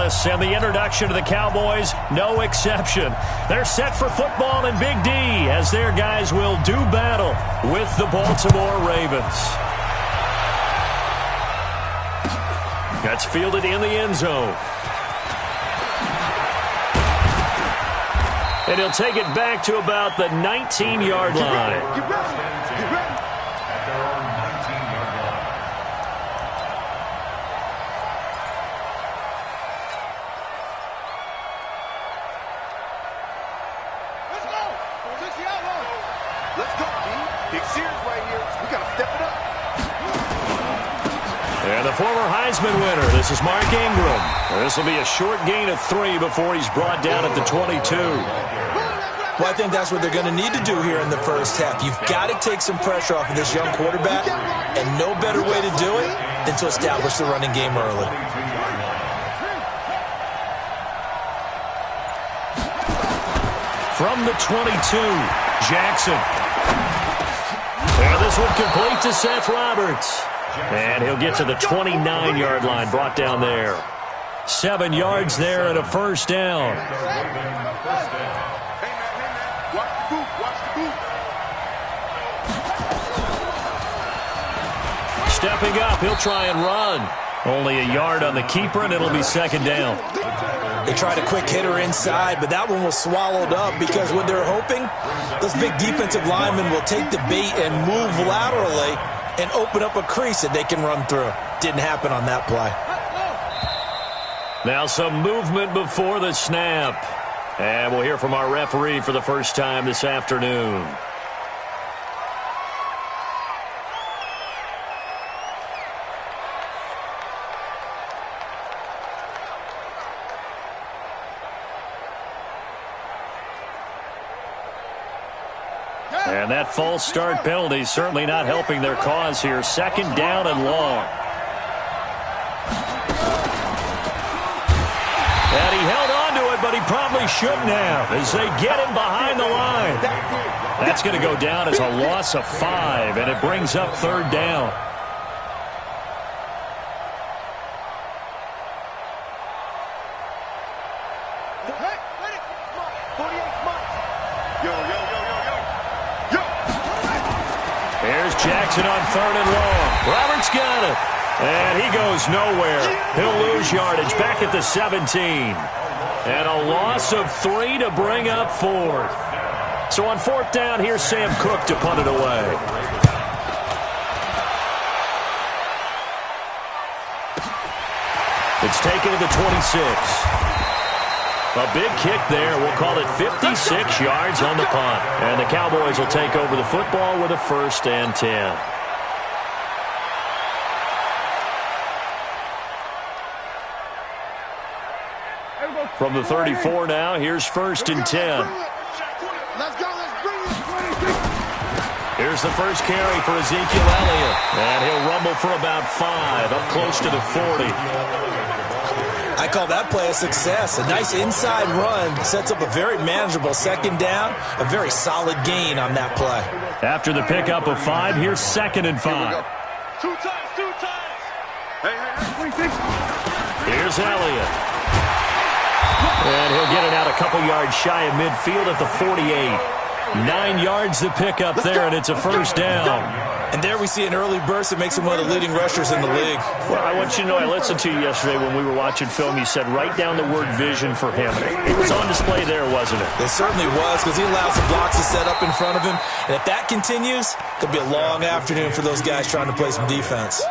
Dallas, and the introduction to the Cowboys, no exception. They're set for football in Big D as their guys will do battle with the Baltimore Ravens. That's fielded in the end zone. And he'll take it back to about the 19-yard line. Get ready. Let's go, team. Big series right here. We got to step it up. And the former Heisman winner, this is Mark Ingram. This will be a short gain of 3 before he's brought down at the 22. Well, I think that's what they're going to need to do here in the first half. You've got to take some pressure off of this young quarterback, and no better way to do it than to establish the running game early. From the 22, Jackson. And this one complete to Seth Roberts. And he'll get to the 29-yard line, brought down there. 7 yards there and a first down. Stepping up, he'll try and run. Only a yard on the keeper, and it'll be second down. They tried a quick hitter inside, but that one was swallowed up because what they're hoping, those big defensive linemen will take the bait and move laterally and open up a crease that they can run through. Didn't happen on that play. Now some movement before the snap. And we'll hear from our referee for the first time this afternoon. And that false start penalty certainly not helping their cause here. Second down and long. And he held on to it, but he probably shouldn't have as they get him behind the line. That's going to go down as a loss of 5, and it brings up third down. Here's Jackson on third and long. Roberts got it. And he goes nowhere. He'll lose yardage back at the 17. And a loss of 3 to bring up fourth. So on fourth down, here's Sam Cook to punt it away. It's taken to the 26. A big kick there. We'll call it 56 yards on the punt. And the Cowboys will take over the football with a 1st and 10. From the 34 now, here's 1st and 10. Here's the first carry for Ezekiel Elliott. And he'll rumble for about 5, up close to the 40. I call that play a success. A nice inside run sets up a very manageable second down. A very solid gain on that play. After the pickup of 5, here's 2nd and 5. Two times. Here's Elliott. And he'll get it out a couple yards shy of midfield at the 48. 9 yards to pick up there, and it's a first down. And there we see an early burst that makes him one of the leading rushers in the league. Well, I want you to know, I listened to you yesterday when we were watching film. You said write down the word vision for him. It was on display there, wasn't it? It certainly was, because he allows the blocks to set up in front of him. And if that continues, it'll be a long afternoon for those guys trying to play some defense.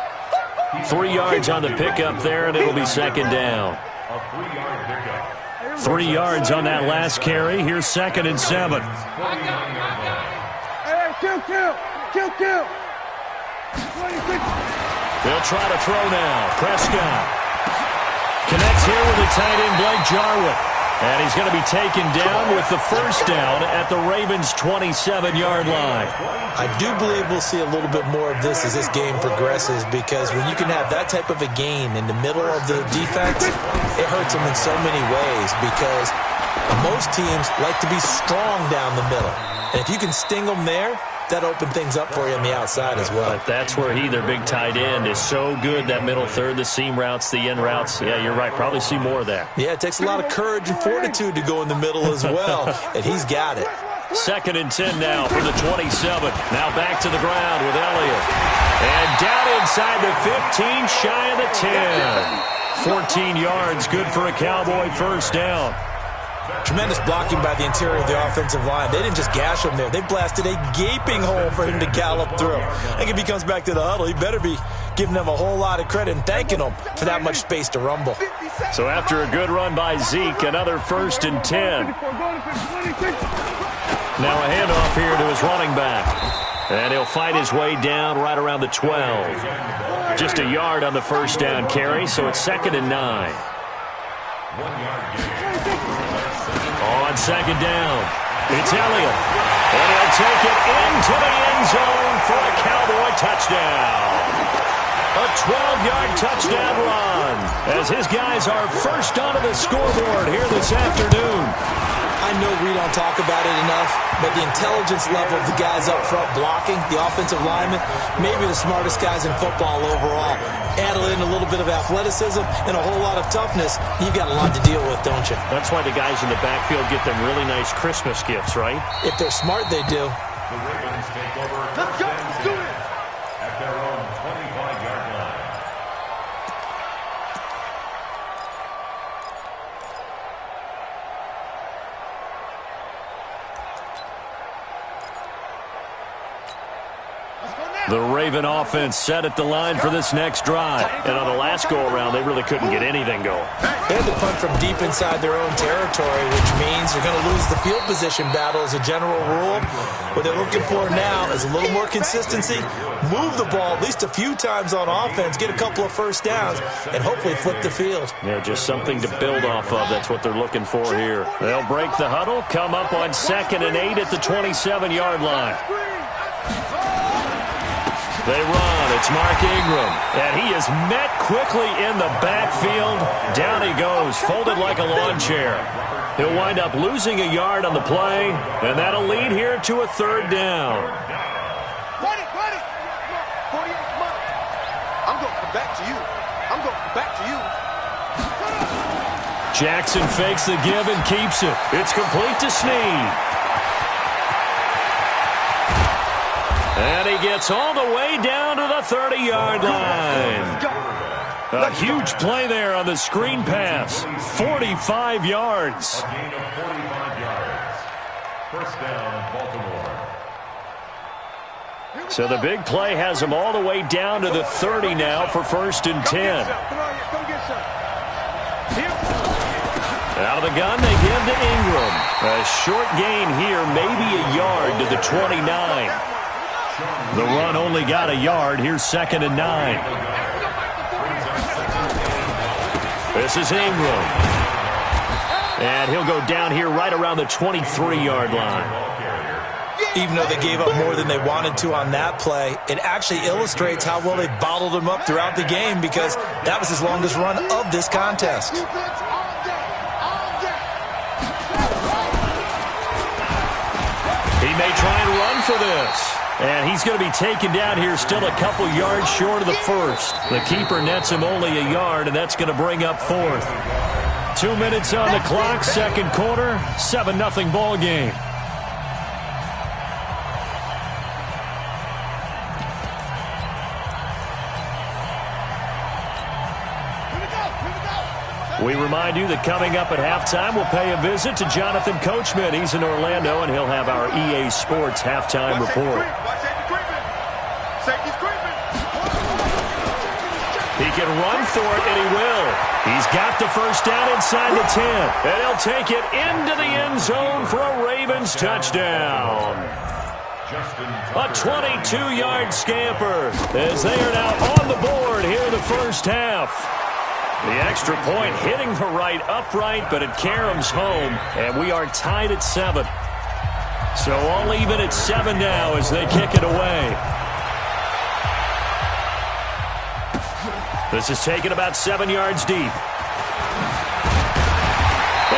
3 yards on the pickup there, and it'll be second down. 3 yards on that last carry. Here's 2nd and 7. Kill. They'll try to throw now. Prescott connects here with the tight end, Blake Jarwin. And he's going to be taken down with the first down at the Ravens' 27-yard line. I do believe we'll see a little bit more of this as this game progresses, because when you can have that type of a gain in the middle of the defense, it hurts them in so many ways, because most teams like to be strong down the middle. And if you can sting them there, that opened things up for you on the outside as well. But that's where their big tight end, is so good, that middle third, the seam routes, the in routes. Yeah, you're right. Probably see more of that. Yeah, it takes a lot of courage and fortitude to go in the middle as well, and he's got it. 2nd and 10 now for the 27. Now back to the ground with Elliott. And down inside the 15, shy of the 10. 14 yards, good for a Cowboy first down. Tremendous blocking by the interior of the offensive line. They didn't just gash him there. They blasted a gaping hole for him to gallop through. I think if he comes back to the huddle, he better be giving them a whole lot of credit and thanking them for that much space to rumble. So after a good run by Zeke, another 1st and 10. Now a handoff here to his running back. And he'll fight his way down right around the 12. Just a yard on the first down carry, so it's 2nd and 9. On 2nd down, it's Elliott. And he'll take it into the end zone for a Cowboy touchdown. A 12-yard touchdown run as his guys are first onto the scoreboard here this afternoon. I know we don't talk about it enough, but the intelligence level of the guys up front blocking, the offensive linemen, maybe the smartest guys in football overall. Add in a little bit of athleticism and a whole lot of toughness, you've got a lot to deal with, don't you? That's why the guys in the backfield get them really nice Christmas gifts, right? If they're smart, they do. The Ravens take over. Let's go. Do it. At their own 25-yard line. The Raven offense set at the line for this next drive. And on the last go-around, they really couldn't get anything going. They had to punt from deep inside their own territory, which means you're going to lose the field position battle as a general rule. What they're looking for now is a little more consistency, move the ball at least a few times on offense, get a couple of first downs, and hopefully flip the field. Yeah, just something to build off of. That's what they're looking for here. They'll break the huddle, come up on 2nd and 8 at the 27-yard line. They run. It's Mark Ingram. And he is met quickly in the backfield. Down he goes, folded like a lawn chair. He'll wind up losing a yard on the play, and that'll lead here to a 3rd down. Run it. 48 months. I'm going to come back to you. I'm going to come back to you. Jackson fakes the give and keeps it. It's complete to Snead. And he gets all the way down to the 30-yard line. A huge play there on the screen pass. 45 yards. A gain of 45 yards. First down, Baltimore. So the big play has him all the way down to the 30 now for 1st and 10. Out of the gun, they give to Ingram. A short gain here, maybe a yard to the 29. The run only got a yard. Here's 2nd and 9. This is Ingram. And he'll go down here right around the 23-yard line. Even though they gave up more than they wanted to on that play, it actually illustrates how well they bottled him up throughout the game, because that was his longest run of this contest. He may try and run for this. And he's going to be taken down here, still a couple yards short of the first. The keeper nets him only a yard, and that's going to bring up 4th. 2 minutes on the clock, 2nd quarter, 7-0 ball game. We remind you that coming up at halftime, we'll pay a visit to Jonathan Coachman. He's in Orlando, and he'll have our EA Sports halftime report. He can run for it, and he will. He's got the first down inside the 10, and he'll take it into the end zone for a Ravens touchdown. A 22-yard scamper as they are now on the board here in the first half. The extra point hitting the right upright, but it caroms home, and we are tied at 7. So all even at 7 now as they kick it away. This is taken about 7 yards deep. And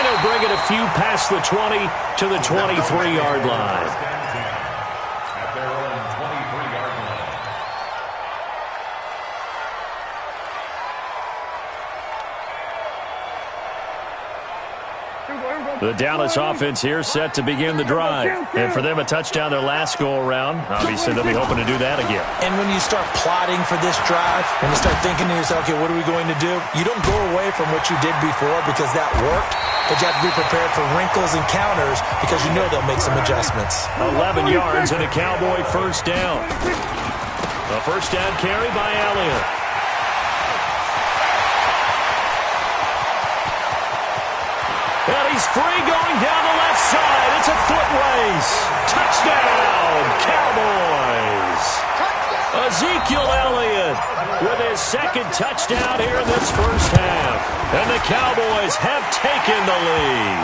he'll bring it a few past the 20 to the 23-yard line. At their own The Dallas offense here set to begin the drive. And for them, a touchdown their last go-around. Obviously, they'll be hoping to do that again. And when you start plotting for this drive, when you start thinking to yourself, okay, what are we going to do? You don't go away from what you did before because that worked, but you have to be prepared for wrinkles and counters because you know they'll make some adjustments. 11 yards and a Cowboy first down. A first down carry by Elliott. And he's free going down the left side. It's a foot race. Touchdown, Cowboys. Ezekiel Elliott with his second touchdown here in this first half. And the Cowboys have taken the lead.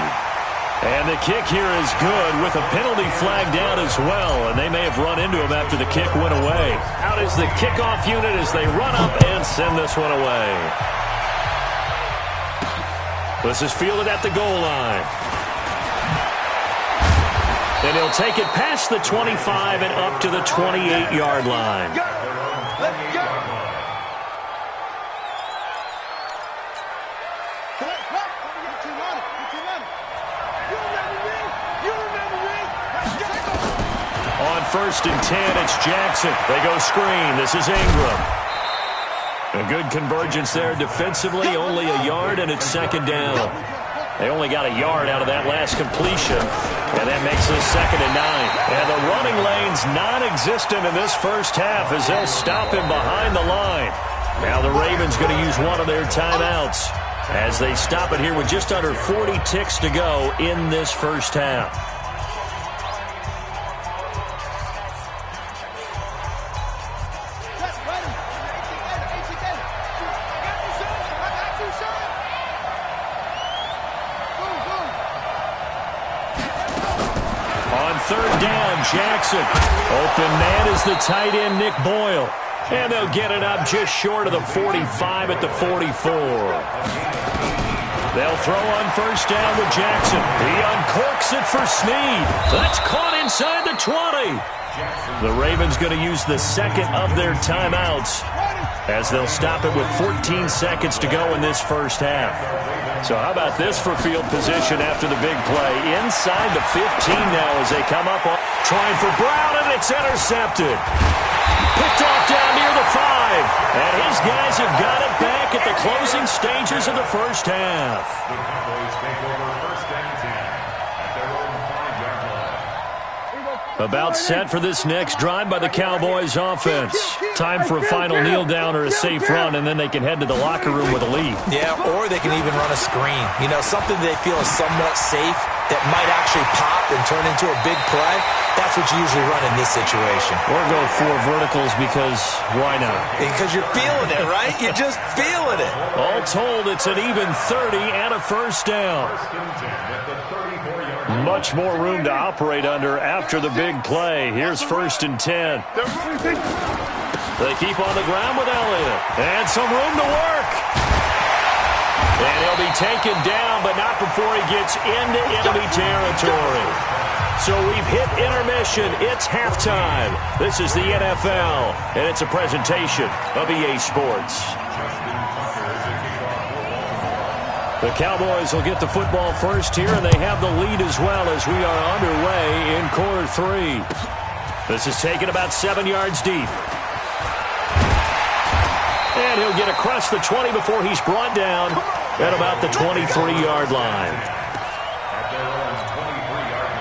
And the kick here is good with a penalty flag down as well. And they may have run into him after the kick went away. Out is the kickoff unit as they run up and send this one away. This is fielded at the goal line. And he'll take it past the 25 and up to the 28-yard line. Let's go. On first and 10, it's Jackson. They go screen. This is Ingram. A good convergence there defensively, only a yard, and it's second down. They only got a yard out of that last completion, and that makes this 2nd and 9. And the running lane's non-existent in this first half as they'll stop him behind the line. Now the Ravens going to use one of their timeouts as they stop it here with just under 40 ticks to go in this first half. Third down, Jackson. Open man is the tight end, Nick Boyle. And they'll get it up just short of the 45 at the 44. They'll throw on first down with Jackson. He uncorks it for Snead. That's caught inside the 20. The Ravens going to use the second of their timeouts as they'll stop it with 14 seconds to go in this first half. So how about this for field position after the big play? Inside the 15 now as they come up on trying for Brown, and it's intercepted. Picked off down near the 5. And his guys have got it back at the closing stages of the first half. The Cowboys take over first and 10 at their own 5-yard line. About set for this next drive by the Cowboys offense. Time for a final kneel down or a safe run, and then they can head to the locker room with a lead. Yeah, or they can even run a screen. You know, something they feel is somewhat safe that might actually pop and turn into a big play. That's what you usually run in this situation. Or go 4 verticals because why not? Because you're feeling it, right? You're just feeling it. All told, it's an even 30 and a first down. First and 10 at the 34-yard line. Much more room to operate under after the big play. Here's first and 10. They keep on the ground with Elliott. And some room to work. And he'll be taken down, but not before he gets into enemy territory. So we've hit intermission. It's halftime. This is the NFL, and it's a presentation of EA Sports. The Cowboys will get the football first here, and they have the lead as well as we are underway in quarter 3. This is taken about 7 yards deep. And he'll get across the 20 before he's brought down at about the 23-yard line. At their own 23-yard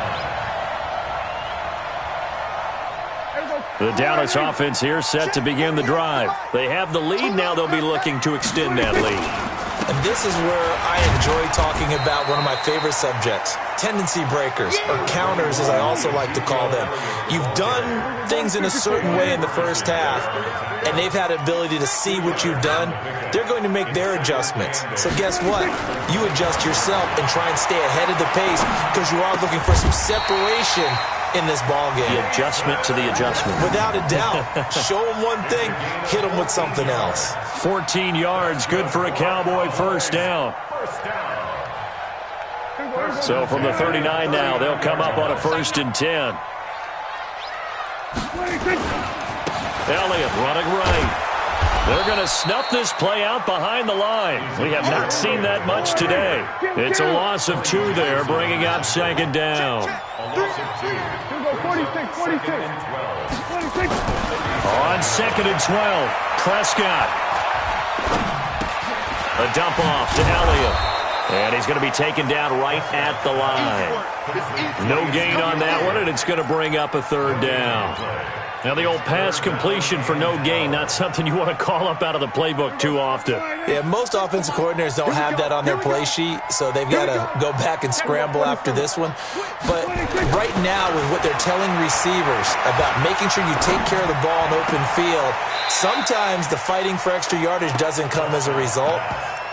line. The Dallas offense here set to begin the drive. They have the lead. Now they'll be looking to extend that lead. And this is where I enjoy talking about one of my favorite subjects, tendency breakers, or counters as I also like to call them. You've done things in a certain way in the first half, and they've had the ability to see what you've done. They're going to make their adjustments. So guess what? You adjust yourself and try and stay ahead of the pace because you are looking for some separation in this ball game. The adjustment to the adjustment. Without a doubt. Show them one thing, hit them with something else. 14 yards, good for a Cowboy first down. So from the 39 now, they'll come up on a first and 10. Elliott running right. They're going to snuff this play out behind the line. We have not seen that much today. It's a loss of 2 there, bringing up second down. A loss of 2. 46. On second and 12, Prescott. A dump off to Elliott. And he's going to be taken down right at the line. No gain on that one, and it's going to bring up a third down. Now, the old pass completion for no gain, not something you want to call up out of the playbook too often. Yeah, most offensive coordinators don't have that on their play sheet, so they've got to go back and scramble after this one. But right now, with what they're telling receivers about making sure you take care of the ball in open field, sometimes the fighting for extra yardage doesn't come as a result.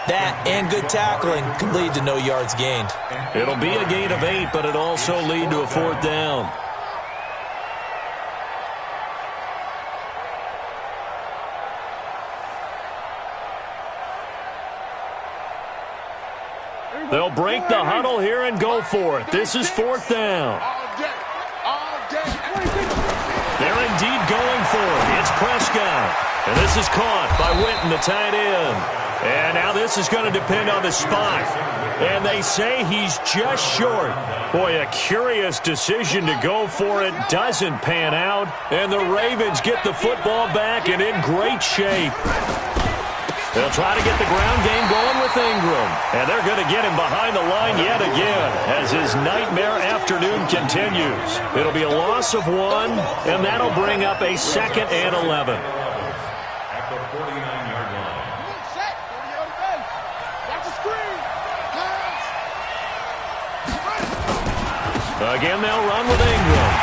That and good tackling can lead to no yards gained. It'll be a gain of 8, but it'll also lead to a fourth down. They'll break the huddle here and go for it. This is fourth down. They're indeed going for it. It's Prescott. And this is caught by Witten, the tight end. And now this is going to depend on the spot. And they say he's just short. Boy, a curious decision to go for it. Doesn't pan out. And the Ravens get the football back and in great shape. They'll try to get the ground game going with Ingram. And they're going to get him behind the line yet again as his nightmare afternoon continues. It'll be a loss of 1, and that'll bring up a second and 11. At the 49-yard line. Again, they'll run with Ingram.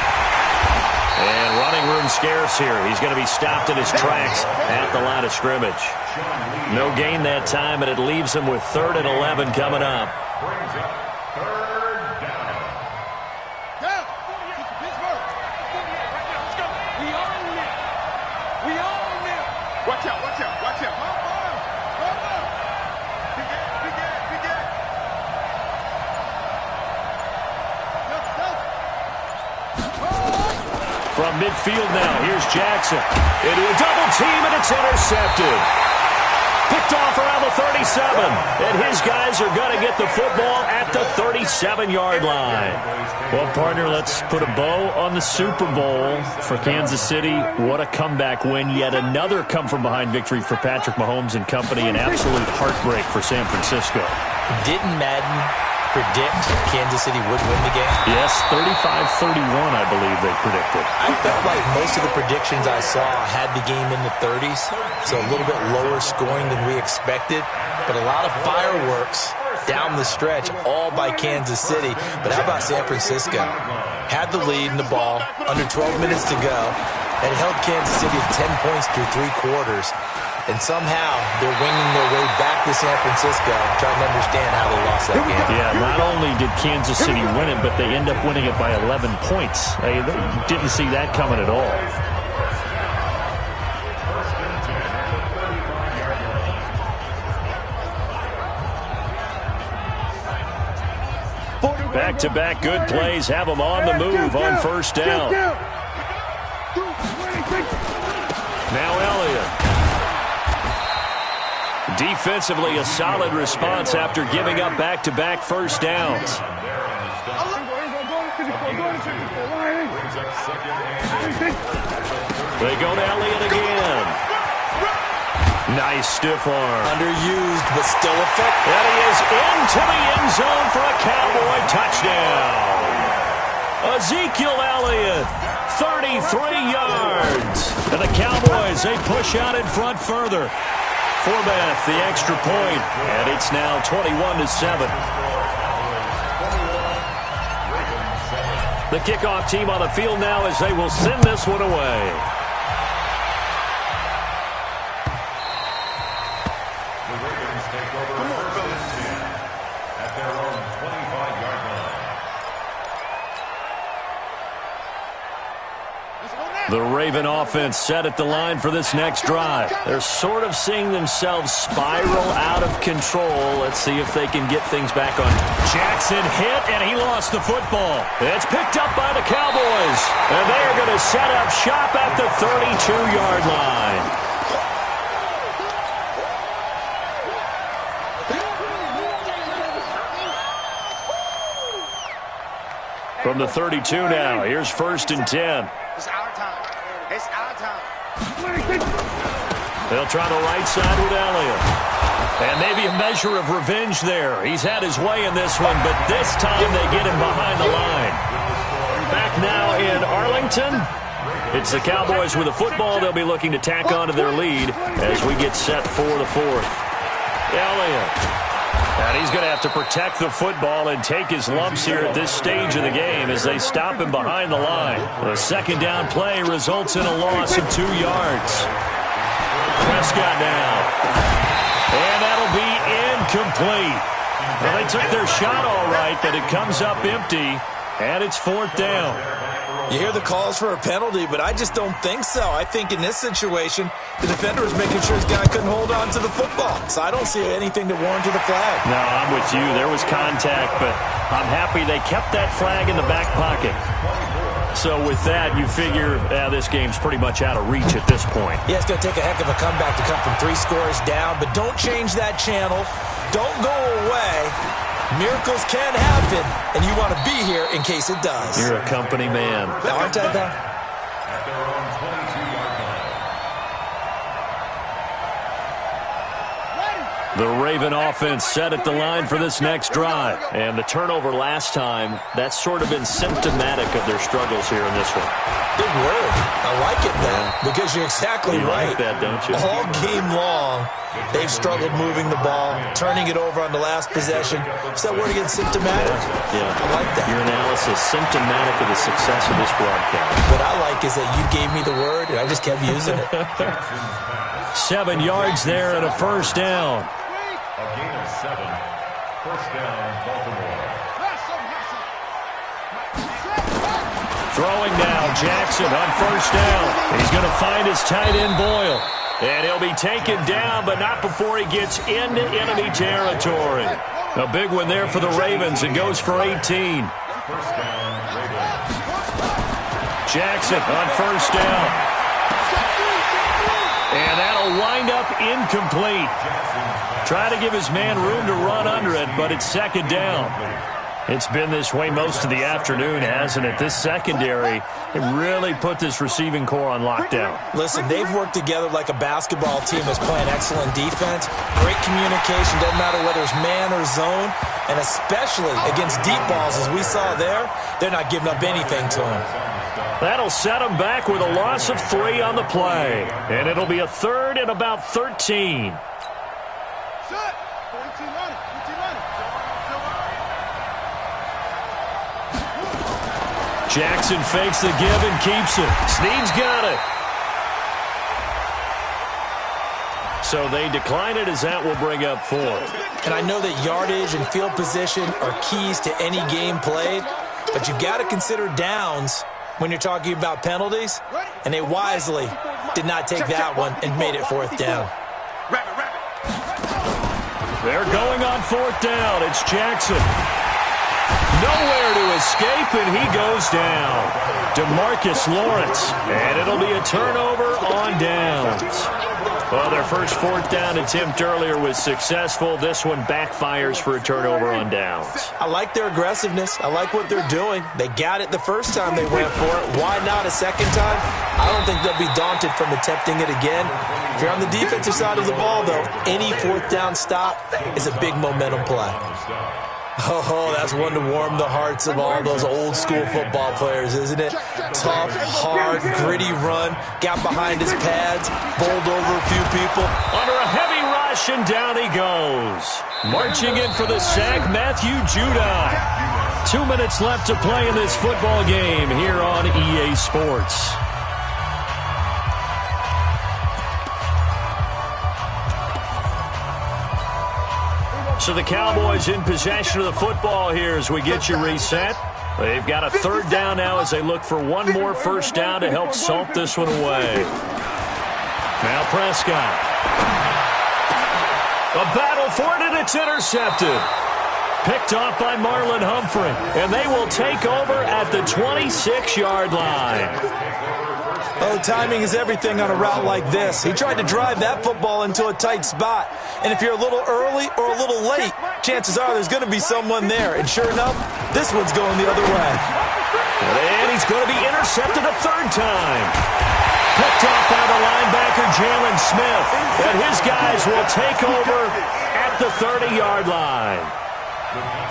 And running room scarce here. He's going to be stopped in his tracks at the line of scrimmage. No gain that time, and it leaves him with 3rd and 11 coming up. Brings up third down. Watch out. From midfield now, here's Jackson. Into a double team, and it's intercepted. Picked off around the 37. And his guys are going to get the football at the 37-yard line. Well, partner, let's put a bow on the Super Bowl for Kansas City. What a comeback win. Yet another come-from-behind victory for Patrick Mahomes and company. An absolute heartbreak for San Francisco. Didn't Madden predict Kansas City would win the game? Yes, 35-31, I believe they predicted. I felt like most of the predictions I saw had the game in the 30s, so a little bit lower scoring than we expected, but a lot of fireworks down the stretch, all by Kansas City. But how about San Francisco? Had the lead in the ball, under 12 minutes to go, and held Kansas City to 10 points through 3 quarters. And somehow they're winging their way back to San Francisco, trying to understand how they lost that game. Yeah, not only did Kansas City win it, but they end up winning it by 11 points. They didn't see that coming at all. Back-to-back good plays have them on the move on first down. Now Elliott. Defensively, a solid response after giving up back-to-back first downs. They go to Elliott again. Nice stiff arm. Underused, but still effective. And he is into the end zone for a Cowboy touchdown. Ezekiel Elliott, 33 yards. And the Cowboys, they push out in front further. Forbath, the extra point, and it's now 21-7. The kickoff team on the field now as they will send this one away. The Ravens take over first and 10 at their own 25-yard line. The Raven offense set at the line for this next drive. They're sort of seeing themselves spiral out of control. Let's see if they can get things back on. Jackson hit, and he lost the football. It's picked up by the Cowboys, and they are going to set up shop at the 32-yard line. From the 32 now, here's 1st and 10. It's our time. It's our time. They'll try the right side with Elliott. And maybe a measure of revenge there. He's had his way in this one, but this time they get him behind the line. Back now in Arlington. It's the Cowboys with the football. They'll be looking to tack on to their lead as we get set for the 4th. Elliott. And he's going to have to protect the football and take his lumps here at this stage of the game as they stop him behind the line. The second down play results in a loss of 2 yards. Prescott now. And that'll be incomplete. Well, they took their shot all right, but it comes up empty, and it's 4th down. You hear the calls for a penalty, but I just don't think so. I think in this situation, the defender was making sure his guy couldn't hold on to the football. So I don't see anything to warrant the flag. No, I'm with you. There was contact, but I'm happy they kept that flag in the back pocket. So with that, you figure this game's pretty much out of reach at this point. Yeah, it's going to take a heck of a comeback to come from 3 scores down, but don't change that channel. Don't go away. Miracles can happen, and you want to be here in case it does. You're a company man. Aren't I, though? At their own 22-yard line. The Raven offense set at the line for this next drive. And the turnover last time, that's sort of been symptomatic of their struggles here in this one. Good word. I like it, though, because you're exactly right. Like that, don't you? All game long, they've struggled moving the ball, turning it over on the last possession. Is that word again, symptomatic? Yeah. I like that. Your analysis, symptomatic of the success of this broadcast. What I like is that you gave me the word, and I just kept using it. 7 yards there and a 1st down. A gain of 7. 1st down, Baltimore. Throwing now, Jackson on 1st down. He's going to find his tight end, Boyle. And he'll be taken down, but not before he gets into enemy territory. A big one there for the Ravens. It goes for 18. 1st down, Ravens. Jackson on 1st down. And that'll wind up incomplete. Try to give his man room to run under it, but it's 2nd down. It's been this way most of the afternoon, hasn't it? This secondary really put this receiving core on lockdown. Listen, they've worked together like a basketball team that's playing excellent defense. Great communication, doesn't matter whether it's man or zone. And especially against deep balls, as we saw there, they're not giving up anything to them. That'll set them back with a loss of 3 on the play. And it'll be a 3rd and about 13. Jackson fakes the give and keeps it. Snead's got it. So they decline it as that will bring up 4th. And I know that yardage and field position are keys to any game played, but you've got to consider downs when you're talking about penalties, and they wisely did not take that one and made it 4th down. They're going on 4th down. It's Jackson. Nowhere to escape, and he goes down. DeMarcus Lawrence, and it'll be a turnover on downs. Well, their first 4th down attempt earlier was successful. This one backfires for a turnover on downs. I like their aggressiveness. I like what they're doing. They got it the first time they went for it. Why not a second time? I don't think they'll be daunted from attempting it again. If you're on the defensive side of the ball, though, any 4th down stop is a big momentum play. Oh, that's one to warm the hearts of all those old-school football players, isn't it? Tough, hard, gritty run, got behind his pads, bowled over a few people. Under a heavy rush, and down he goes. Marching in for the sack, Matthew Judon. 2 minutes left to play in this football game here on EA Sports. So the Cowboys in possession of the football here as we get you reset. They've got a 3rd down now as they look for one more 1st down to help salt this one away. Now Prescott. A battle for it, and it's intercepted. Picked off by Marlon Humphrey, and they will take over at the 26-yard line. Oh, timing is everything on a route like this. He tried to drive that football into a tight spot. And if you're a little early or a little late, chances are there's going to be someone there. And sure enough, this one's going the other way. And he's going to be intercepted a third time. Picked off by the linebacker, Jalen Smith. And his guys will take over at the 30-yard line.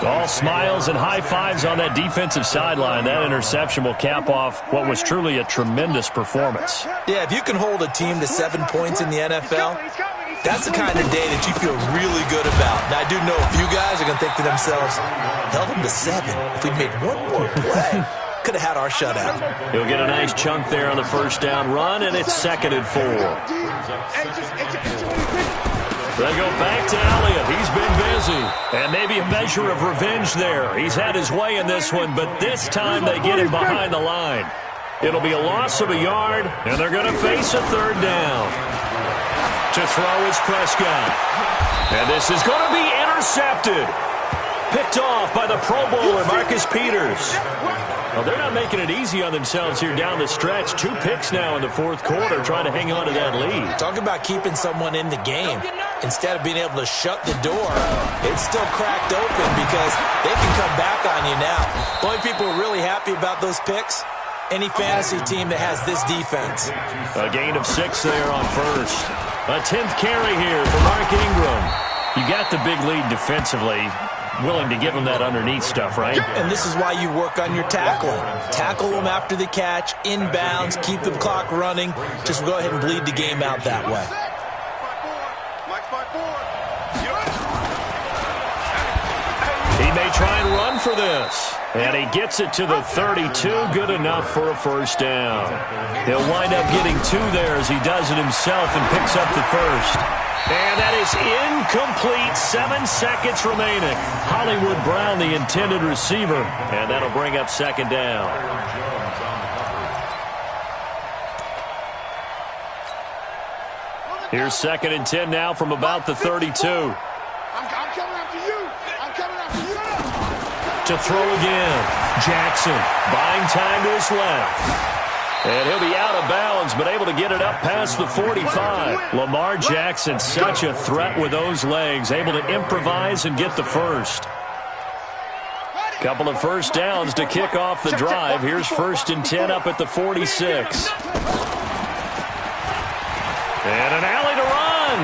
All smiles and high fives on that defensive sideline. That interception will cap off what was truly a tremendous performance. Yeah, if you can hold a team to 7 points in the NFL, that's the kind of day that you feel really good about. Now, I do know a few guys are going to think to themselves, held them to 7. If we'd made one more play, could have had our shutout. He'll get a nice chunk there on the first down run, and it's 2nd and 4. They go back to Elliott. He's been busy. And maybe a measure of revenge there. He's had his way in this one, but this time they get him behind the line. It'll be a loss of a yard, and they're going to face a 3rd down. To throw is Prescott. And this is going to be intercepted. Picked off by the Pro Bowler, Marcus Peters. Well, they're not making it easy on themselves here down the stretch. 2 picks now in the 4th quarter, trying to hang on to that lead. Talk about keeping someone in the game. Instead of being able to shut the door, it's still cracked open because they can come back on you now. The only people who are really happy about those picks, any fantasy team that has this defense. A gain of 6 there on first. A 10th carry here for Mark Ingram. You got the big lead defensively. Willing to give them that underneath stuff, right? And this is why you work on your tackling. Tackle them after the catch, inbounds, keep the clock running. Just go ahead and bleed the game out that way. He may try and run for this. And he gets it to the 32. Good enough for a first down. He'll wind up getting 2 there as he does it himself and picks up the first. And that is incomplete. 7 seconds remaining. Hollywood Brown, the intended receiver. And that'll bring up 2nd down. Here's 2nd and 10 now from about the 32. I'm coming after you. I'm coming after you. To throw again. Jackson buying time to his left. And he'll be out of bounds, but able to get it up past the 45. Lamar Jackson, such a threat with those legs, able to improvise and get the first. Couple of first downs to kick off the drive. Here's 1st and 10 up at the 46. And an alley to run.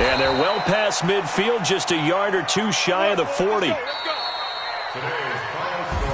And they're well past midfield, just a yard or 2 shy of the 40.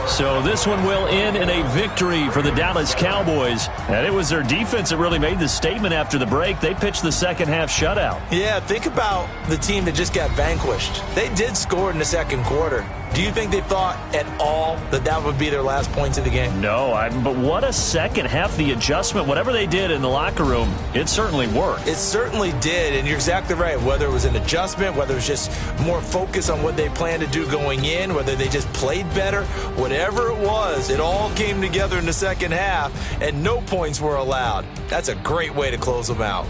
So this one will end in a victory for the Dallas Cowboys. And it was their defense that really made the statement after the break. They pitched the second half shutout. Yeah, think about the team that just got vanquished. They did score in the 2nd quarter. Do you think they thought at all that that would be their last points of the game? No, but what a second half. The adjustment, whatever they did in the locker room, it certainly worked. It certainly did, and you're exactly right. Whether it was an adjustment, whether it was just more focus on what they planned to do going in, whether they just played better, whatever it was, it all came together in the second half, and no points were allowed. That's a great way to close them out.